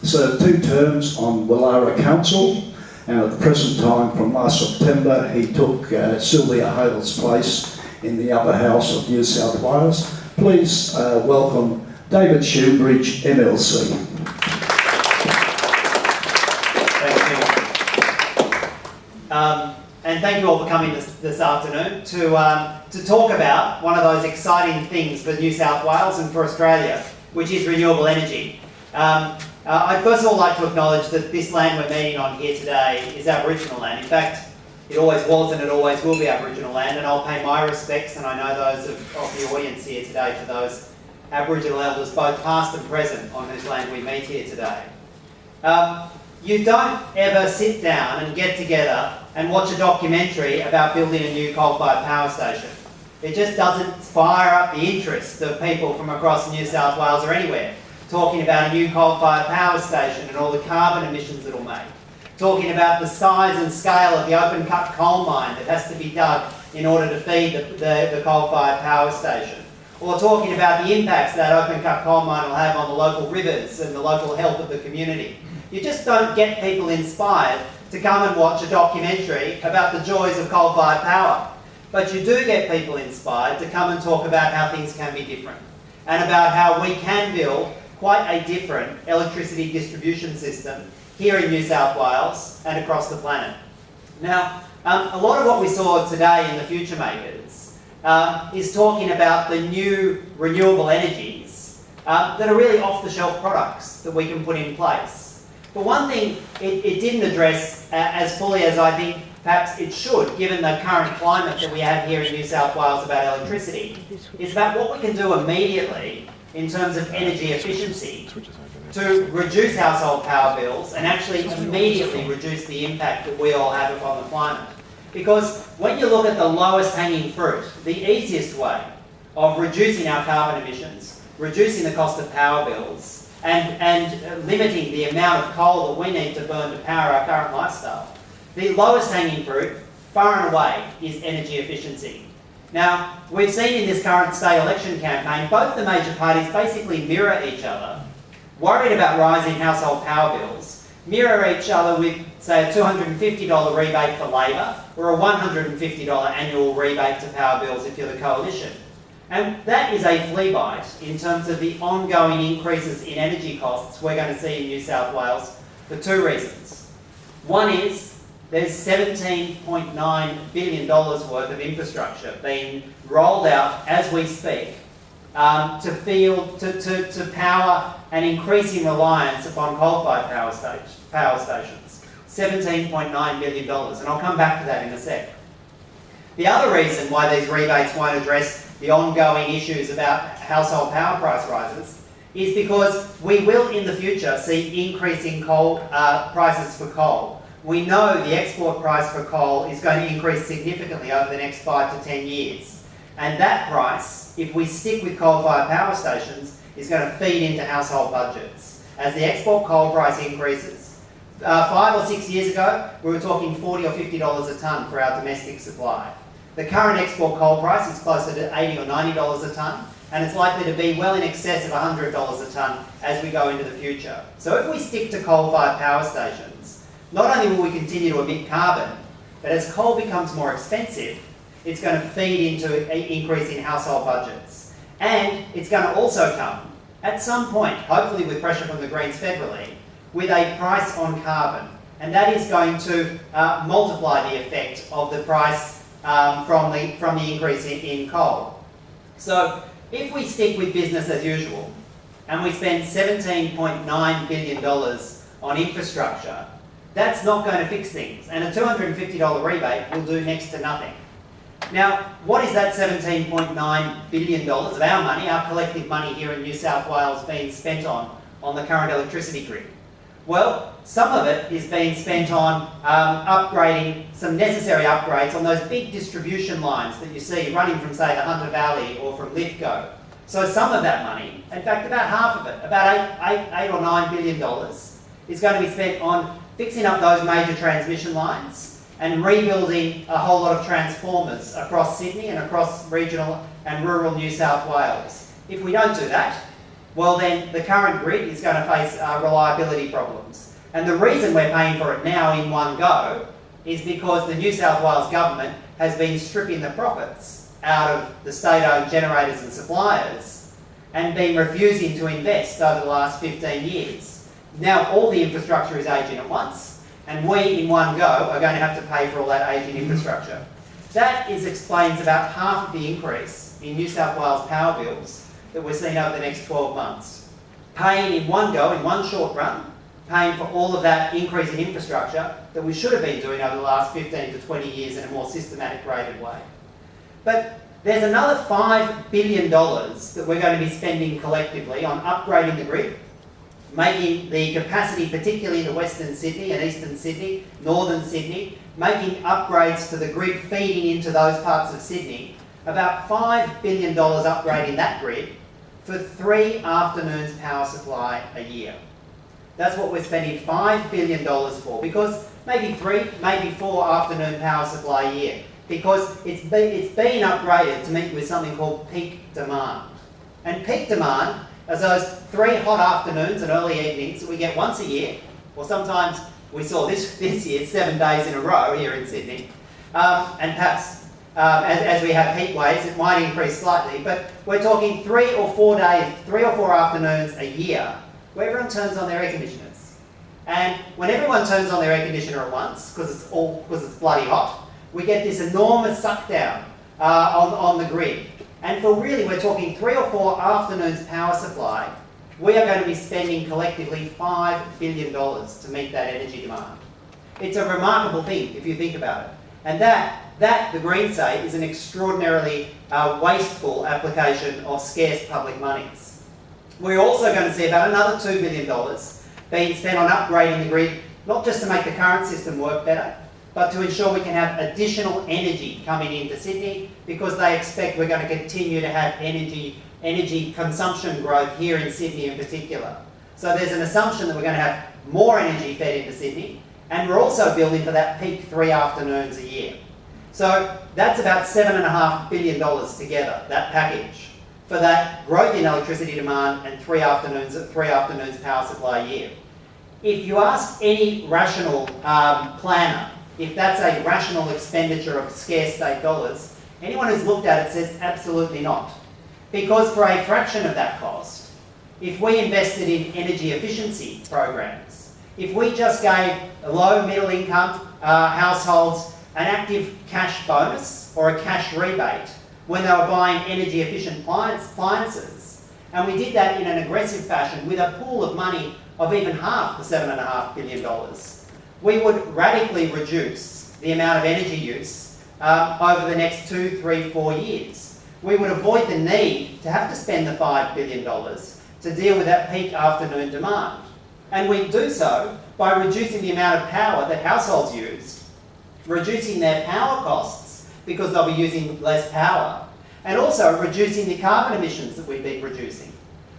served 2 terms on Wallara Council, and at the present time, from last September, he took Sylvia Hale's place in the upper house of New South Wales. Please welcome David Shoebridge, MLC. And thank you all for coming this afternoon to talk about one of those exciting things for New South Wales and for Australia, which is renewable energy. I'd first of all like to acknowledge that this land we're meeting on here today is Aboriginal land. In fact, it always was and it always will be Aboriginal land, and I'll pay my respects, and I know those of the audience here today, to those Aboriginal elders, both past and present, on whose land we meet here today. You don't ever sit down and get together and watch a documentary about building a new coal-fired power station. It just doesn't fire up the interest of people from across New South Wales or anywhere, talking about a new coal-fired power station and all the carbon emissions it'll make, talking about the size and scale of the open-cut coal mine that has to be dug in order to feed the coal-fired power station, or talking about the impacts that open-cut coal mine will have on the local rivers and the local health of the community. You just don't get people inspired to come and watch a documentary about the joys of coal-fired power. But you do get people inspired to come and talk about how things can be different, and about how we can build quite a different electricity distribution system here in New South Wales and across the planet. Now, a lot of what we saw today in the Future Makers is talking about the new renewable energies that are really off-the-shelf products that we can put in place. But one thing it didn't address as fully as I think perhaps it should, given the current climate that we have here in New South Wales about electricity, is about what we can do immediately in terms of energy efficiency to reduce household power bills and actually immediately reduce the impact that we all have upon the climate. Because when you look at the lowest hanging fruit, the easiest way of reducing our carbon emissions, reducing the cost of power bills, and limiting the amount of coal that we need to burn to power our current lifestyle, the lowest hanging fruit, far and away, is energy efficiency. Now, we've seen in this current state election campaign, both the major parties basically mirror each other, worried about rising household power bills, mirror each other with, say, a $250 rebate for Labor, or a $150 annual rebate to power bills if you're the coalition. And that is a flea bite in terms of the ongoing increases in energy costs we're going to see in New South Wales for 2 reasons. One is there's $17.9 billion worth of infrastructure being rolled out as we speak to power an increasing reliance upon coal-fired power stations. $17.9 billion, and I'll come back to that in a sec. The other reason why these rebates won't address the ongoing issues about household power price rises is because we will in the future see increasing coal prices for coal. We know the export price for coal is going to increase significantly over the next 5 to 10 years. And that price, if we stick with coal-fired power stations, is going to feed into household budgets. As the export coal price increases, 5 or 6 years ago, we were talking $40 or $50 a tonne for our domestic supply. The current export coal price is closer to $80 or $90 a tonne, and it's likely to be well in excess of $100 a tonne as we go into the future. So if we stick to coal-fired power stations, not only will we continue to emit carbon, but as coal becomes more expensive, it's going to feed into an increase in household budgets. And it's going to also come, at some point, hopefully with pressure from the Greens federally, with a price on carbon. And that is going to multiply the effect of the price from the increase in coal. So if we stick with business as usual and we spend $17.9 billion on infrastructure, that's not going to fix things. And a $250 rebate will do next to nothing. Now, what is that $17.9 billion of our money, our collective money here in New South Wales, being spent on the current electricity grid? Well, some of it is being spent on upgrading some necessary upgrades on those big distribution lines that you see running from, say, the Hunter Valley or from Lithgow. So some of that money, in fact about half of it, about $8 or $9 billion, is going to be spent on fixing up those major transmission lines and rebuilding a whole lot of transformers across Sydney and across regional and rural New South Wales. If we don't do that, well then the current grid is going to face reliability problems. And the reason we're paying for it now in one go is because the New South Wales government has been stripping the profits out of the state-owned generators and suppliers and been refusing to invest over the last 15 years. Now all the infrastructure is aging at once, and we in one go are going to have to pay for all that aging infrastructure. That explains about half of the increase in New South Wales power bills that we're seeing over the next 12 months. Paying in one go, in one short run, paying for all of that increase in infrastructure that we should have been doing over the last 15 to 20 years in a more systematic rated way. But there's another $5 billion that we're going to be spending collectively on upgrading the grid, making the capacity, particularly in Western Sydney and Eastern Sydney, Northern Sydney, making upgrades to the grid feeding into those parts of Sydney, about $5 billion upgrading that grid for 3 afternoons power supply a year. That's what we're spending $5 billion for, because maybe 3, maybe 4 afternoon power supply a year, because it's been upgraded to meet with something called peak demand. And peak demand is those 3 hot afternoons and early evenings that we get once a year, or sometimes we saw this year 7 days in a row here in Sydney, and perhaps as we have heat waves it might increase slightly, but we're talking 3 or 4 days, 3 or 4 afternoons a year where everyone turns on their air conditioners. And when everyone turns on their air conditioner at once, because it's bloody hot, we get this enormous suck down on the grid. And for really, we're talking 3 or 4 afternoons power supply, we are going to be spending collectively $5 billion to meet that energy demand. It's a remarkable thing if you think about it. And that the Greens say, is an extraordinarily wasteful application of scarce public monies. We're also going to see about another $2 billion being spent on upgrading the grid, not just to make the current system work better, but to ensure we can have additional energy coming into Sydney, because they expect we're going to continue to have energy consumption growth here in Sydney in particular. So there's an assumption that we're going to have more energy fed into Sydney, and we're also building for that peak 3 afternoons a year. So that's about $7.5 billion together, that package, for that growth in electricity demand and 3 afternoons power supply a year. If you ask any rational planner if that's a rational expenditure of scarce state dollars, anyone who's looked at it says absolutely not. Because for a fraction of that cost, if we invested in energy efficiency programs, if we just gave low middle income households an active cash bonus or a cash rebate when they were buying energy efficient appliances, and we did that in an aggressive fashion with a pool of money of even half the $7.5 billion, we would radically reduce the amount of energy use over the next 2, 3, 4 years. We would avoid the need to have to spend the $5 billion to deal with that peak afternoon demand. And we do so by reducing the amount of power that households use, reducing their power costs because they'll be using less power, and also reducing the carbon emissions that we've been reducing.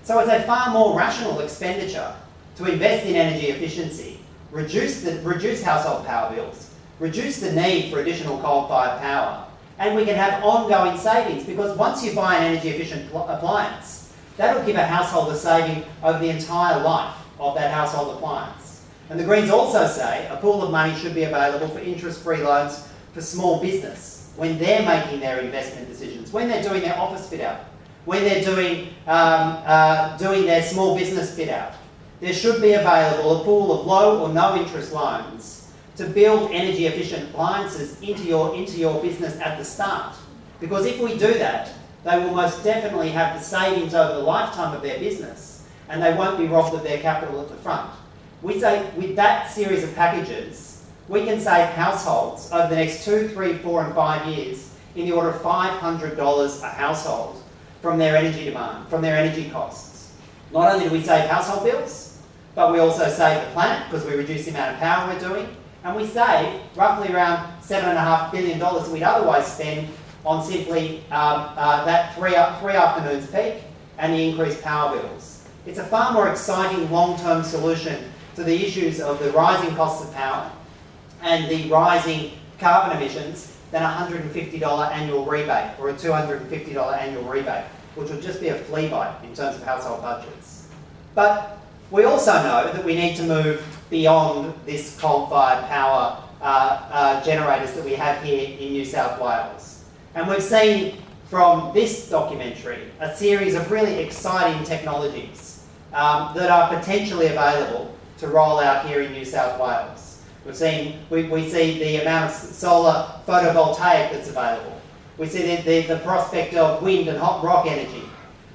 So it's a far more rational expenditure to invest in energy efficiency, reduce household power bills, reduce the need for additional coal-fired power, and we can have ongoing savings, because once you buy an energy efficient appliance, that'll give a household a saving over the entire life of that household appliance. And the Greens also say a pool of money should be available for interest-free loans for small business when they're making their investment decisions, when they're doing their office fit-out, when they're doing their small business fit-out. There should be available a pool of low or no interest loans to build energy efficient appliances into your business at the start. Because if we do that, they will most definitely have the savings over the lifetime of their business, and they won't be robbed of their capital at the front. We say with that series of packages, we can save households over the next 2, 3, 4 and 5 years in the order of $500 a household from their energy demand, from their energy costs. Not only do we save household bills, but we also save the planet because we reduce the amount of power we're doing, and we save roughly around $7.5 billion that we'd otherwise spend on simply that three afternoons peak and the increased power bills. It's a far more exciting long-term solution to the issues of the rising costs of power and the rising carbon emissions than a $150 annual rebate or a $250 annual rebate. which would just be a flea bite in terms of household budgets. But we also know that we need to move beyond this coal-fired power generators that we have here in New South Wales. And we've seen from this documentary a series of really exciting technologies that are potentially available to roll out here in New South Wales. We see the amount of solar photovoltaic that's available. We see the prospect of wind and hot rock energy.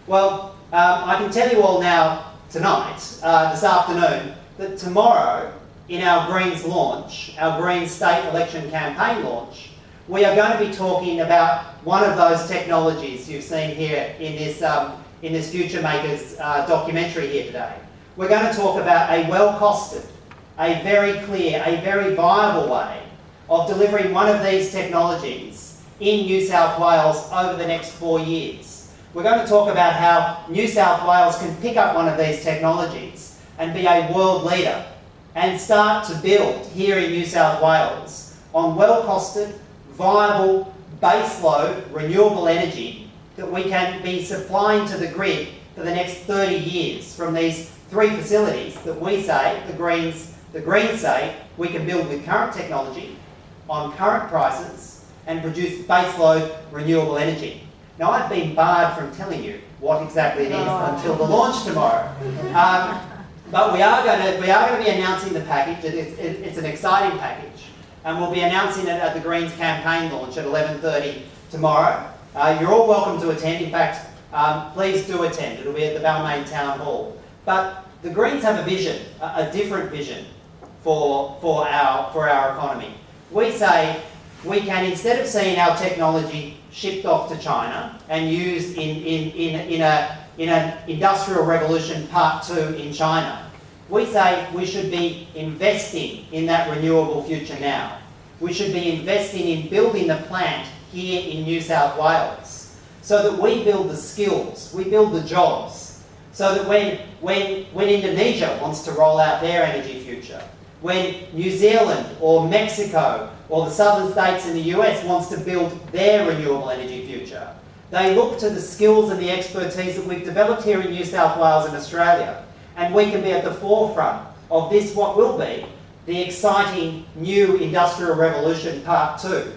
Well, I can tell you all now tonight, this afternoon, that tomorrow in our Greens launch, our Greens state election campaign launch, we are going to be talking about one of those technologies you've seen here in this Future Makers documentary here today. We're going to talk about a well-costed, a very clear, a very viable way of delivering one of these technologies in New South Wales over the next 4 years. We're going to talk about how New South Wales can pick up one of these technologies and be a world leader and start to build here in New South Wales on well-costed, viable, baseload, renewable energy that we can be supplying to the grid for the next 30 years from these 3 facilities that we say, the Greens say, we can build with current technology, on current prices, and produce baseload renewable energy. Now, I've been barred from telling you what exactly it is until the launch tomorrow. But we are going to be announcing the package. It's an exciting package, and we'll be announcing it at the Greens campaign launch at 11:30 tomorrow. You're all welcome to attend. In fact, please do attend. It'll be at the Balmain Town Hall. But the Greens have a vision, a different vision for our economy. We say we can, instead of seeing our technology shipped off to China and used in an industrial revolution part 2 in China, we say we should be investing in that renewable future now. We should be investing in building the plant here in New South Wales so that we build the skills, we build the jobs, so that when Indonesia wants to roll out their energy future, when New Zealand or Mexico or the southern states in the US wants to build their renewable energy future, they look to the skills and the expertise that we've developed here in New South Wales and Australia, and we can be at the forefront of this, what will be the exciting new industrial revolution part 2.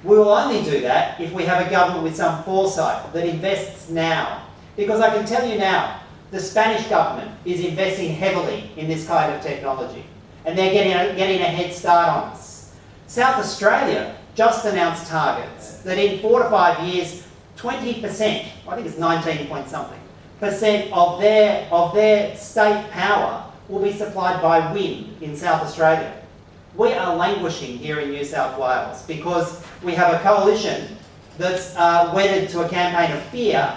We will only do that if we have a government with some foresight that invests now. Because I can tell you now, the Spanish government is investing heavily in this kind of technology, and they're getting a head start on us. South Australia just announced targets that in 4 to 5 years, 20%, I think it's 19 point something, % of their state power will be supplied by wind in South Australia. We are languishing here in New South Wales because we have a coalition that's wedded to a campaign of fear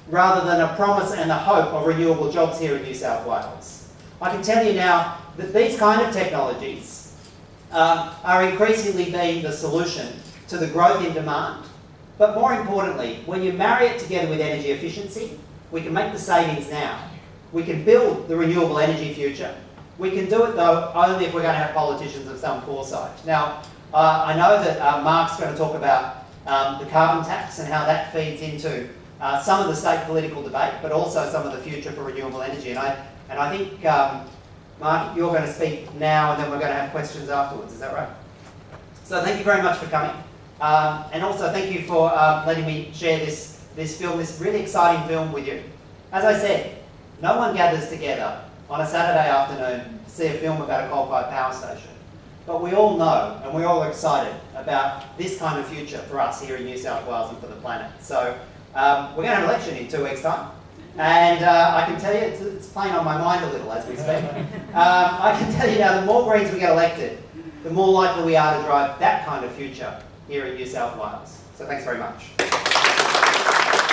rather than a promise and the hope of renewable jobs here in New South Wales. I can tell you now that these kind of technologies are increasingly being the solution to the growth in demand. But more importantly, when you marry it together with energy efficiency, we can make the savings now. We can build the renewable energy future. We can do it, though, only if we're going to have politicians of some foresight. Now, I know that Mark's going to talk about the carbon tax and how that feeds into some of the state political debate, but also some of the future for renewable energy. And I think, Mark, you're going to speak now, and then we're going to have questions afterwards. Is that right? So thank you very much for coming. And also thank you for letting me share this film, this really exciting film with you. As I said, no one gathers together on a Saturday afternoon to see a film about a coal-fired power station. But we all know, and we're all excited about this kind of future for us here in New South Wales and for the planet. So we're going to have an election in 2 weeks' time. And I can tell you, it's playing on my mind a little as we speak. I can tell you now, the more Greens we get elected, the more likely we are to drive that kind of future here in New South Wales. So thanks very much.